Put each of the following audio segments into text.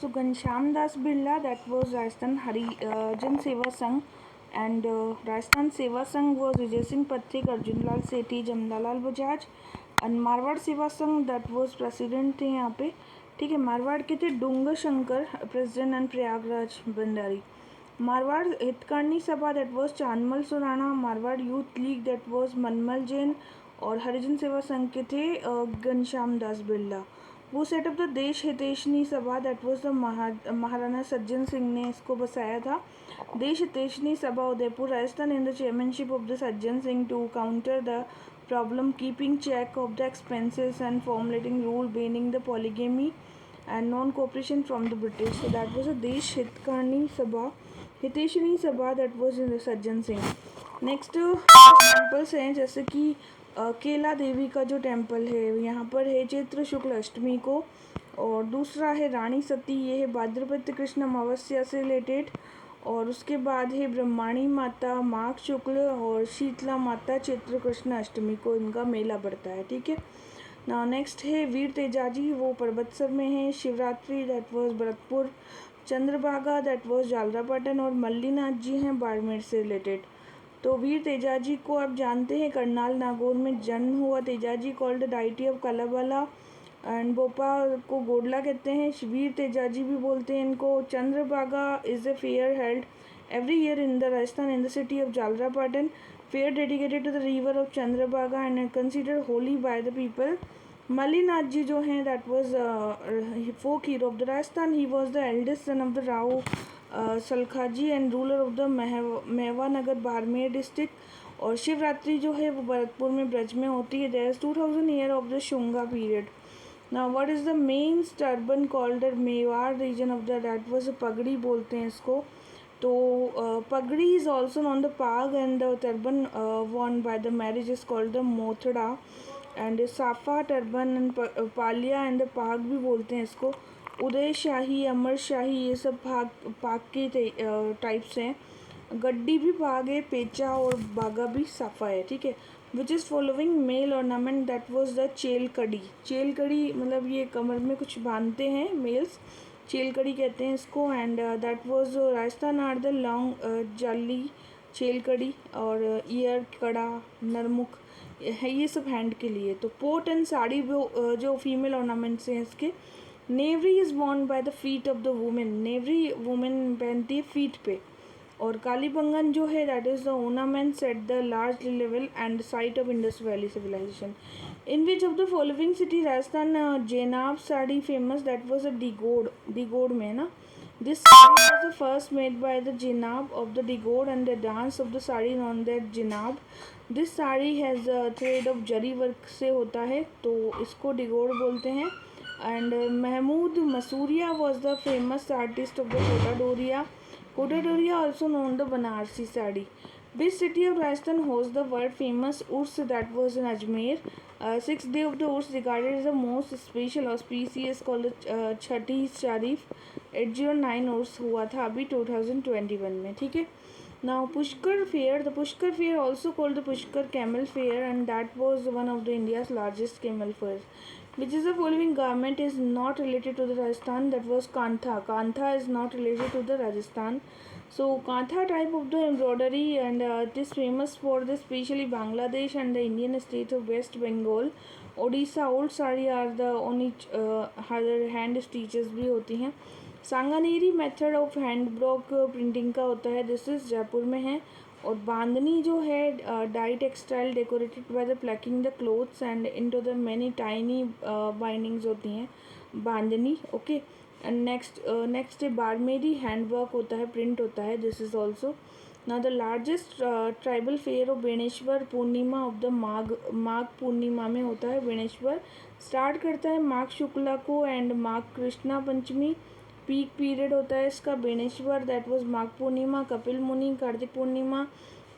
So Ghanshyam Das Birla, that was Rajasthan Harijan Seva Sangh, and Rajasthan Seva Sangh was Vijay Singh Pathik, Arjun Lal Sethi, Jamnalal Bajaj, and Marwad Seva Sangh, that was president थे यहाँ पे. ठीक है. मारवाड़ के थे Dungar Shankar president and Prayagraj Bhandari. Marwar Hitkarini Sabha, that was Chandmal Surana. Marwar youth league, that was Manmal Jain. और हरिजन सेवा संघ के थे घनश्याम दास बिरला. वो सेटअप द देश हितैषणी सभा, that was the Maharana Sajjan Singh ने इसको बसाया था. Desh Hitaishini Sabha Udaipur, Rajasthan in the chairmanship of the Sajjan Singh to counter the problem keeping check of the expenses and formulating rule banning the polygamy and non-cooperation from the British. So that was a Desh Hitkarni Sabha, Hiteshni Sabha, that was in the Sajjan Singh. Next temples हैं, जैसे कि केला देवी का जो temple है यहाँ पर है चैत्र शुक्ल अष्टमी को. और दूसरा है रानी सती, ये है भाद्रपद कृष्ण अमावस्या से रिलेटेड. और उसके बाद है ब्रह्माणी माता माघ शुक्ल और शीतला माता चैत्र कृष्ण अष्टमी को इनका मेला पड़ता है. ठीक है ना. नेक्स्ट है वीर तेजाजी, वो परबतसर में है. Shivratri, that was Bharatpur. Chandrabhaga, that was Jhalrapatan. और मल्लीनाथ जी हैं बाड़मेर से रिलेटेड. तो वीर तेजाजी को आप जानते हैं करनाल नागौर में जन्म हुआ. Tejaji called the deity of Kalabala and Bhopal को गोडला कहते हैं. वीर तेजाजी भी बोलते हैं इनको. Chandrabhaga is a fair held every year in the Rajasthan in the city of Jhalrapatan. Fair dedicated to the river of Chandrabhaga and considered holy by the people. Mallinath ji जो हैं, that was folk hero of the Rajasthan. He was the eldest son of the Rao Salkhaji and ruler of the Mewanagar Barmer district. और शिवरात्रि जो है वो भरतपुर में ब्रज में होती है. There is 2000 year of the Shunga period. Now what is the main turban called the Mewar region of the, that was पगड़ी बोलते हैं इसको. तो पगड़ी is also known the pag and the turban worn by the marriage is called the मोथड़ा. and साफा turban and पालिया and the पाग भी बोलते हैं इसको. उदय शाही, अमर शाही, ये सब पाग के टाइप्स हैं. गड्डी भी पाग है, पेचा और बागा भी साफा है. ठीक है. Which is following male ornament, that was the chelkadi. चेलकड़ी मतलब ये कमर में कुछ बांधते हैं मेल्स, चेलकड़ी कहते हैं इसको. And that was Rajasthan are the long jali चेलकड़ी. और ईयर कड़ा नरमुख है, ये सब हैंड के लिए. तो पोट एंड साड़ी जो फीमेल ऑर्नामेंट्स हैं इसके. Nevari is worn by the feet of the women. नेवरी वुमेन पहनती है फीट पे. और कालीबंगन जो है, that is the ornaments at the large level and site of Indus valley civilisation. In which of the following city Rajasthan Jenab sari famous, that was a digod. डिगोड में ना. This sari was the first made by the Jenab of the Digod and the dance of the sari on that Jenab. This sari has thread of zari work से होता है, तो इसको डिगोड बोलते हैं. And Mahmood Masuria was the famous artist of the Kotadoria. Kotadoria also known the Banarsi sari. Which city of Rajasthan hosts the world famous Urs, that was in Ajmer. Sixth day of the Urs regarded as the most special auspicious called Chhati Sharif. 809 Urs हुआ था अभी 2021 में. ठीक है. Now Pushkar Fair, the Pushkar Fair also called the Pushkar Camel Fair, and that was one of the India's largest camel fairs. Which is the following garment is not related to the Rajasthan, that was Kantha. Kantha is not related to the Rajasthan. So Kantha type of the embroidery, and it is famous for the especially Bangladesh and the Indian state of West Bengal. Odisha old sari are the only hand stitches भी होती हैं. Sanganeri method of hand block printing का होता है. This is Jaipur में है. और बांधनी जो है dye textile decorated by the plucking the cloths and into the many tiny bindings होती हैं bandhani. Okay. And next Barmeri handwork होता है, प्रिंट होता है. This is also now the largest tribal fair of Beneshwar Purnima of the Magh Purnima में होता है. बेणेश्वर स्टार्ट करता है माघ शुक्ला को and Magh Krishna Panchami. Peak period होता है इसका. Beneshwar, that was Magh Purnima. कपिल मुनि कार्तिक पूर्णिमा.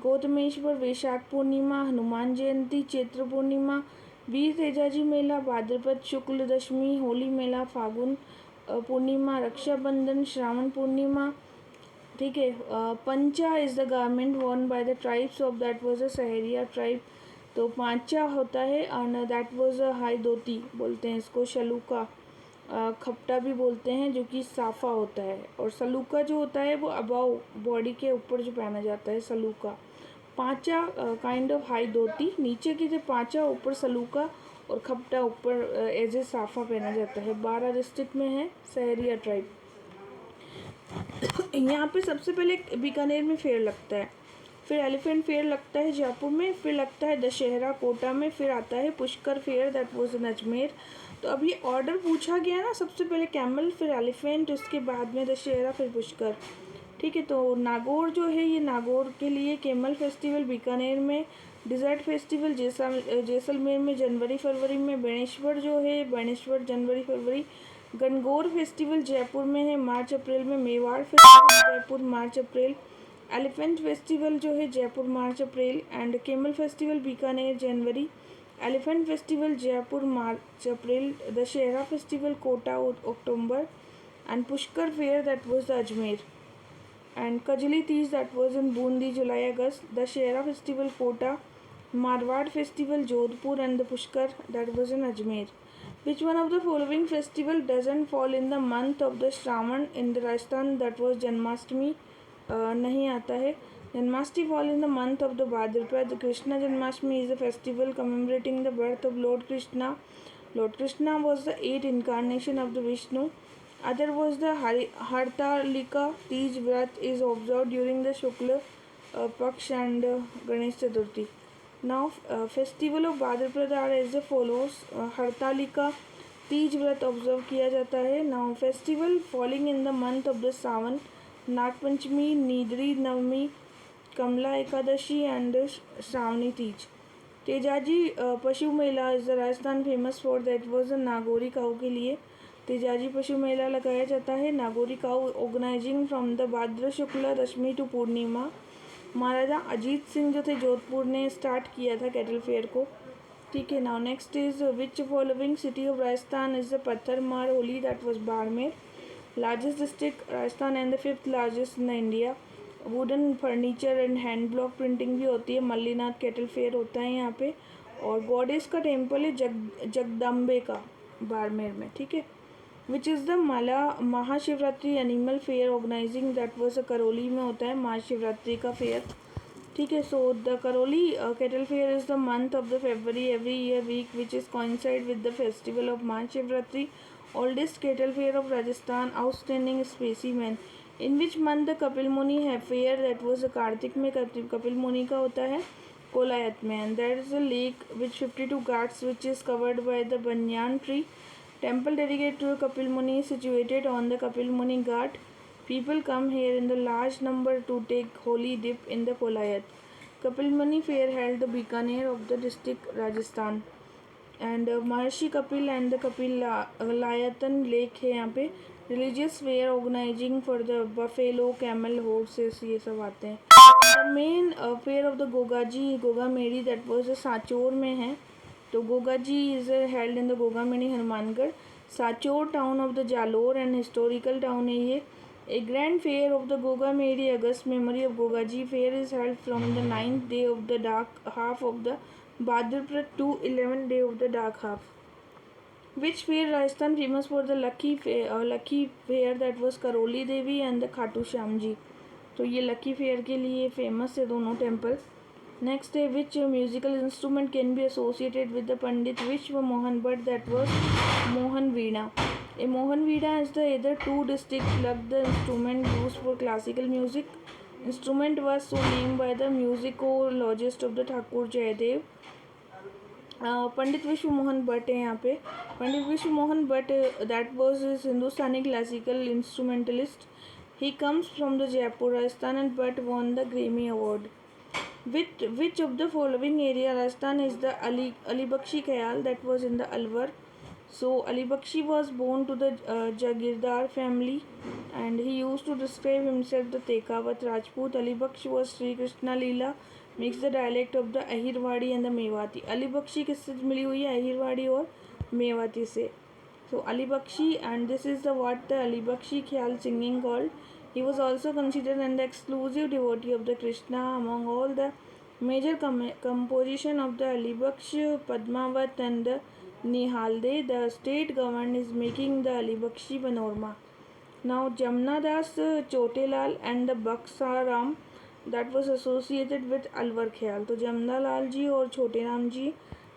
गौतमेश्वर वैशाख पूर्णिमा. हनुमान जयंती चैत्र पूर्णिमा. वीर तेजाजी मेला भाद्रपद शुक्ल दशमी. होली मेला फागुन पूर्णिमा. रक्षाबंधन श्रावण पूर्णिमा. ठीक है. Pancha is the garment worn by the tribes of, that was a Sahariya tribe. तो पांचा होता है and that was a high dhoti बोलते हैं इसको. शलूका खपटा भी बोलते हैं, जो कि साफा होता है। और सलूका जो होता है वो अबाव बॉडी के ऊपर जो पहना जाता है, सलूका। पांचा काइंड ऑफ हाई धोती, नीचे की जो पांचा, ऊपर सलूका, और खपटा ऊपर एज ए साफा पहना जाता है। 12 डिस्ट्रिक्ट में है सहरिया ट्राइब। यहाँ पे सबसे पहले बीकानेर में फेयर लगता है, फिर एलिफेंट फेयर लगता है जयपुर में, फिर लगता है दशहरा कोटा में, फिर आता है Pushkar fair that was in Ajmer. तो अब ये ऑर्डर पूछा गया ना, सबसे पहले कैमल, फिर एलिफेंट, उसके बाद में दशहरा, फिर पुष्कर। ठीक है, तो नागौर जो है, ये नागौर के लिए कैमल फेस्टिवल बीकानेर में, डिज़र्ट फेस्टिवल जैसलमेर में जनवरी फरवरी में, बेणेश्वर जो है बेणेश्वर जनवरी फरवरी, गणगौर फेस्टिवल जयपुर में है मार्च अप्रैल में, Mewar festival Jaipur March April, elephant festival जो है Jaipur March April, and camel festival Bikaner जनवरी, elephant festival Jaipur March April, Dussehra festival Kota October, and Pushkar fair that was the Ajmer, and Kajali Teej that was in Bundi, July, August, Dashera festival Kota, Marwad festival Jodhpur, and the Pushkar that was in Ajmer. Which one of the following festival doesn't fall in the month of the Shravan in the Rajasthan? That was Janmashtami. नहीं आता है. Janmashtami fall in the month of the Bhadrapad. Krishna Janmashtami is a festival commemorating the birth of Lord Krishna. Lord Krishna was the eighth incarnation of the Vishnu. Other was the Hartalika Teej Vrat is observed during the Shukla Paksh and Ganesh Chaturthi. Now, festival of Bhadrapada are as follows. Hartalika Teej व्रत observe किया जाता है. Now festival falling in the month of the Sawan, Nagpanchami, Nidri Navami, Kamla Ekadashi and Shravani Teej. Tejaji Pashu Mela is the Rajasthan famous for that was Nagauri cow के लिए तेजाजी पशु मेला लगाया जाता है. Nagauri cow organising from the Bhadra Shukla Dashami to Purnima. Maharaja Ajit Singh जो थे जोधपुर ने स्टार्ट किया था कैटल फेयर को. ठीक है. Now next is which following city of Rajasthan is the पत्थर मार Holi that was Barmer. Largest district Rajasthan and the fifth largest in India. Wooden furniture and hand block printing भी होती है. मल्लीनाथ कैटल फेयर होता है यहाँ पे. और गॉडेस का टेम्पल है जगदम्बे का बाड़मेर में. ठीक है. Which is the Mahashivratri animal fair organising that was Karauli में होता है महाशिवरात्रि का फेयर. ठीक है. So the Karauli cattle fair is the month of the February every year week which is coincide with the festival of Mahashivratri. Oldest cattle fair of Rajasthan. Outstanding specimen. In which month the Kapil Muni है fair that was Kartik में कपिल मुनि का होता है कोलायत में. And that is a lake which 52 Ghats which is covered by the banyan tree. Temple dedicated to Kapil Muni is situated on the Kapil Muni Ghat. People come here in the large number to take holy dip in the Kolayat. Kapil Muni fair held the Bikaner of the district Rajasthan. And Maharshi Kapil and the Kapil Layatan lake है यहाँ पे. Religious fair organizing for the buffalo, camel, horses ये सब आते हैं. The main fair of the Gogaji Goga Meri that was Sanchore में है. तो Goga ji is held in the Goga Medi Hanumangarh. Sanchore town of the Jalore and historical town है ये. A grand fair of the Goga Medi August memory of Goga ji fair is held from the 9th day of the dark half of the Bhadrapad to 11th day of the dark half. Which fair Rajasthan famous for the lucky fair that was Karauli Devi and the Khatu Shyam ji. तो ये lucky fair के लिए famous है दोनों temple. Next है which musical instrument can be associated with the Pandit Vishwa Mohan Bhatt that was Mohan Veena. A Mohan Veena is the either two distinct plugged the instrument used for classical music. Instrument was so named by the musicologist of the Thakur Jaydev. पंडित विश्व मोहन भट्ट है यहाँ पे. पंडित विश्व Mohan Bhatt that was his Hindustani classical instrumentalist. He comes from the Jaipur, Rajasthan and Bhatt won the Grammy Award. Which of the following area Rajasthan is the Ali Bakshi Khayal that was in the Alwar. So Ali Bakshi was born to the Jagirdar family and he used to describe himself the Tekawat Rajput. Ali Bakshi was Sri Krishna Leela mixed the dialect of the Ahirwadi and the Mewati. Ali Bakshi किससे मिली हुई है अहिरवाड़ी और मेवाती से. So Ali Bakshi and this is the what the Ali Bakshi Khayal singing called. He was also considered an exclusive devotee of the Krishna. Among all the major composition of the Ali Baksh, Padmavat and the Nihalde, the state government is making the Alibakshi panorama. Now Jamnadas Chotelal and the Baksaram that was associated with Alwar ख्याल. तो जमनालाल जी और छोटे राम जी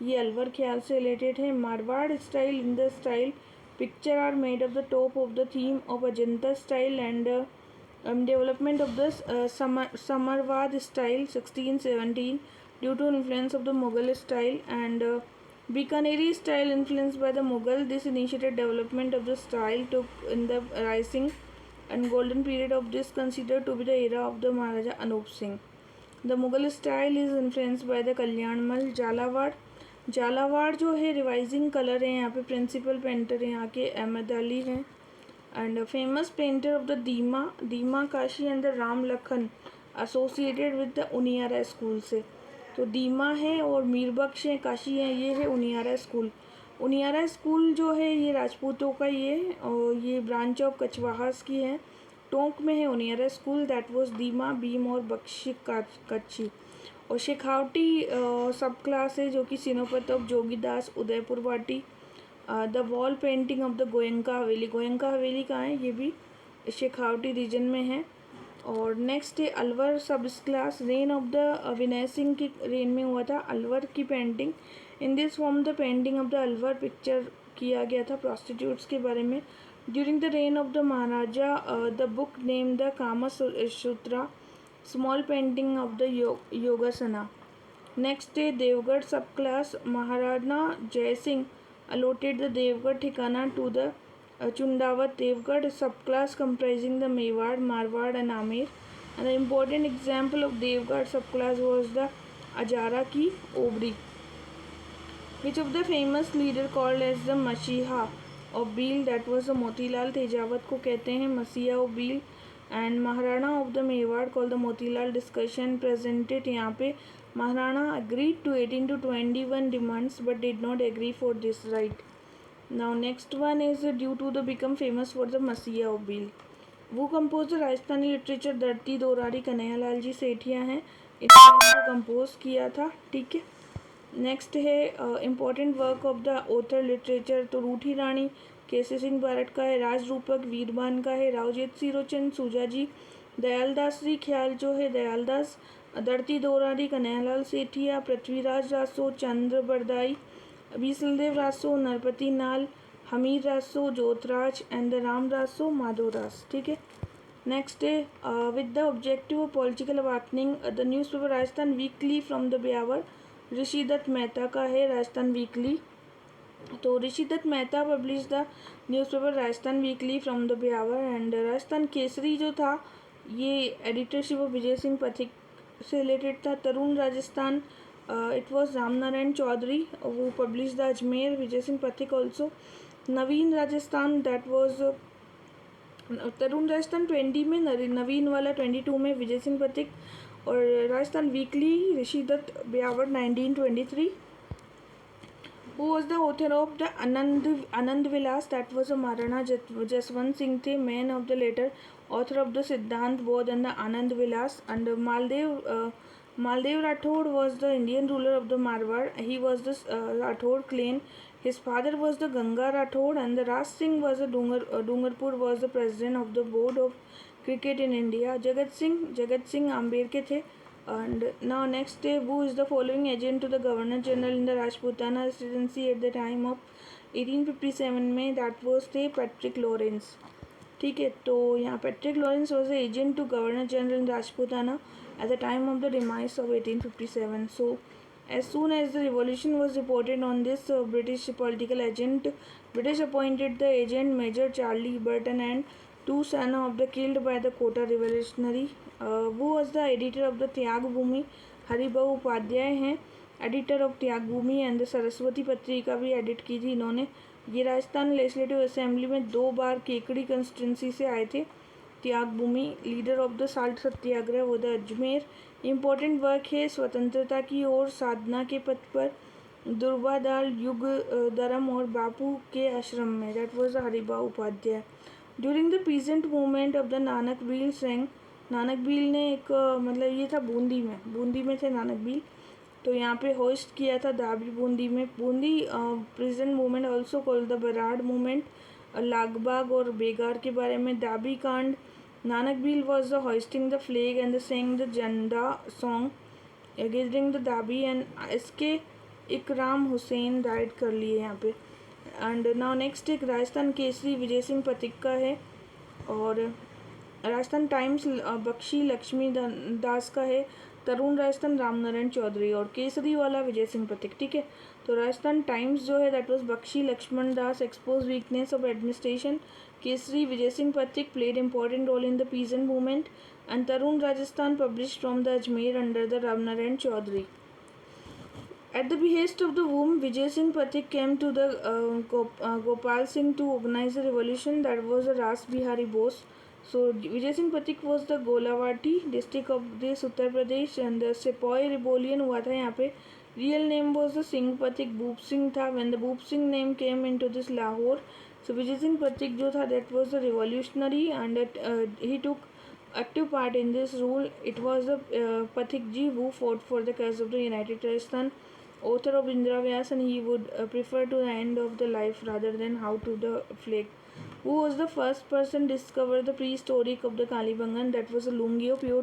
ये अलवर ख्याल से related है. Marwar style in the style picture are made of the top of the theme of Ajanta style and development of the Samarwad style 1617 due to influence of the Mughal style and Bikaneri style influenced by the Mughal. This initiated development of the style took in the rising and golden period of this considered to be the era of the Maharaja Anup Singh. The Mughal style is influenced by the Kalyanmal. Jhalawar जो है revising colour है. यहाँ पे principal painter यहाँ के अहमद अली हैं and a famous painter of the Dima Kashi and the Ram Lakhan associated with the Uniyara school से. तो दीमा है और मीरबख्श है, काशी है, ये है उनियारा स्कूल. उनियारा स्कूल जो है ये राजपूतों का ये है और ये ब्रांच ऑफ कछवाहास की है. टोंक में है उनियारा स्कूल. दैट वाज दीमा, भीम और बख्शी कच्छी. और शेखावटी सब क्लास है जो कि सिनोपत ऑफ जोगीदास उदयपुर वाटी. The wall painting of the Goenka हवेली. गोयंका हवेली कहाँ है? ये भी शेखावटी रीजन में है. और नेक्स्ट है Alwar sub class. Reign of the Vinay Singh की रेन में हुआ था अलवर की painting. In this form the painting of the Alwar picture किया गया था प्रोस्टिट्यूट्स के बारे में. During the reign of the Maharaja the book name the Kama Sutra. Small painting of the yogasana. Next है देवगढ़ सब क्लास. महाराणा जय Singh allotted the Devgarh Thikana to the Chundawat Devgarh subclass comprising the Mewar, Marwad and Amir. And the important example of Devgarh subclass was the Ajara ki Obri, which of the famous leader called as the Mashiha of Bhil. That was the Motilal Tejawat को कहते हैं मसीहा of Bhil. And Maharana of the Mewar called the Motilal. Discussion presented यहाँ पे Maharana agreed to 18 to 21 demands but did not agree for this right. Now next one is due to the become famous for the Masiha of Bhil. वो compose Rajasthani literature धरती दोरारी कन्हैयालाल जी सेठिया हैं. इन्होंने compose किया था. ठीक है. नेक्स्ट है important work of the author literature. तो रूठी रानी केसी सिंह बारट का है. राज रूपक वीरबान का है. रावजेत सिरोचंद सूजा जी. दयालदास जी ख्याल जो है दयालदास. धरती दोरारी कन्हैयालाल सेठिया. पृथ्वीराज रासो चंद्र बरदाई. बीसलदेव रासो नरपति नाल. Hammir Raso Jotraj and the Ram Raso Madhodas. ठीक है. नेक्स्ट है with the objective of political awakening the newspaper Rajasthan weekly from the Beawar. Rishidatt Mehta का है राजस्थान वीकली. तो Rishidatt Mehta publish the newspaper Rajasthan weekly from the Beawar. And Rajasthan Kesari जो था ये एडिटरशिप ऑफ विजय सिंह पथिक से रिलेटेड था. तरुण राजस्थान इट वाज रामनारायण चौधरी वो publish the Ajmer Vijay Singh Pathik also. Naveen Rajasthan that was Tarun Rajasthan 20 में, नवीन वाला 22 में विजय सिंह पथिक. और Rajasthan weekly Rishi Dutt Beawar 1923. Who was the author of the Anand Vilas? That was a Maharana Jaswant Singh थे man of the letter, author of the Siddhant Bodh and the Anand Vilas. And Maldev Rathod was the Indian ruler of the Marwar. He was the Rathod clan. His father was the Ganga Rathod and the Raj Singh was the Dungarpur was the president of the board of cricket in India. Jagat Singh Ambir के थे. And now next day who is the following agent to the Governor General in the Rajputana Residency at the time of 1857 में. That was थे Patrick Lawrence. ठीक है. तो यहाँ Patrick Lawrence was the agent to Governor General in Rajputana at the time of the demise of 1857. So as soon as the revolution was reported on this British political agent, British appointed the agent Major Charlie Burton and two sons of the killed by the Kota revolutionary. वो was the editor of the त्याग भूमि. हरिभाऊ उपाध्याय हैं editor of त्याग भूमि. And Saraswati पत्रिका भी edit की थी इन्होंने. ये राजस्थान लेजिस्लेटिव असेंबली में 2 बार केकड़ी कंस्टिट्यूंसी से आए थे. त्याग भूमि. लीडर ऑफ द साल्ट सत्याग्रह वो द अजमेर. इम्पोर्टेंट वर्क है स्वतंत्रता की ओर साधना के पथ पर. दुर्वादाल युग धर्म और बापू के आश्रम में. That was the Haribhau Upadhyay. During the peasant movement of the Nanak Bhil Singh. Nanak Bhil ने एक मतलब ये था बूंदी में थे नानक भील. तो यहाँ पे होस्ट किया था दाबी बूंदी में। Bundi prison movement also called the Barad movement, लागबाग और बेगार के बारे में। दाबी कांड, Nanak Bhil was the hosting the flag and the sang the jhanda song against the Dabi and इसके इकराम हुसैन डाइड कर लिए यहाँ पे। एंड नाउ नेक्स्ट एक राजस्थान केसरी विजय सिंह पथिक का है, और राजस्थान टाइम्स बख्शी लक्ष्मी दास का है। तरुण राजस्थान रामनारायण चौधरी, और केसरी वाला विजय सिंह पथिक। ठीक है, तो राजस्थान टाइम्स जो है that was Bakshi Laxman Das expose weakness of administration. Kesari Vijay Singh Pathik played important role in the peasant movement, and Tarun Rajasthan published from the Ajmer under the Ramnarayan Chaudhary. At the behest of the whom Vijay Singh Pathik came to the Gopal Singh to organize a revolution that was the Ras Bihari Bose. So Vijay Singh Pathik was the Golawati district of this Uttar Pradesh, and the Sepoy rebellion हुआ था यहाँ पे। Real name was the Singh Pathik Bhoop Singh था। When the Bhoop Singh name came into this Lahore, so Vijay Singh Pathik जो था that was a revolutionary, and he took active part in this rule. It was the Pathik ji who fought for the cause of the United Rajasthan, author of Indra Vyas, and he would prefer to the end of the life rather than how to the flag. Who was the first person discover the prehistoric of the Kalibangan? That was a Lungio pure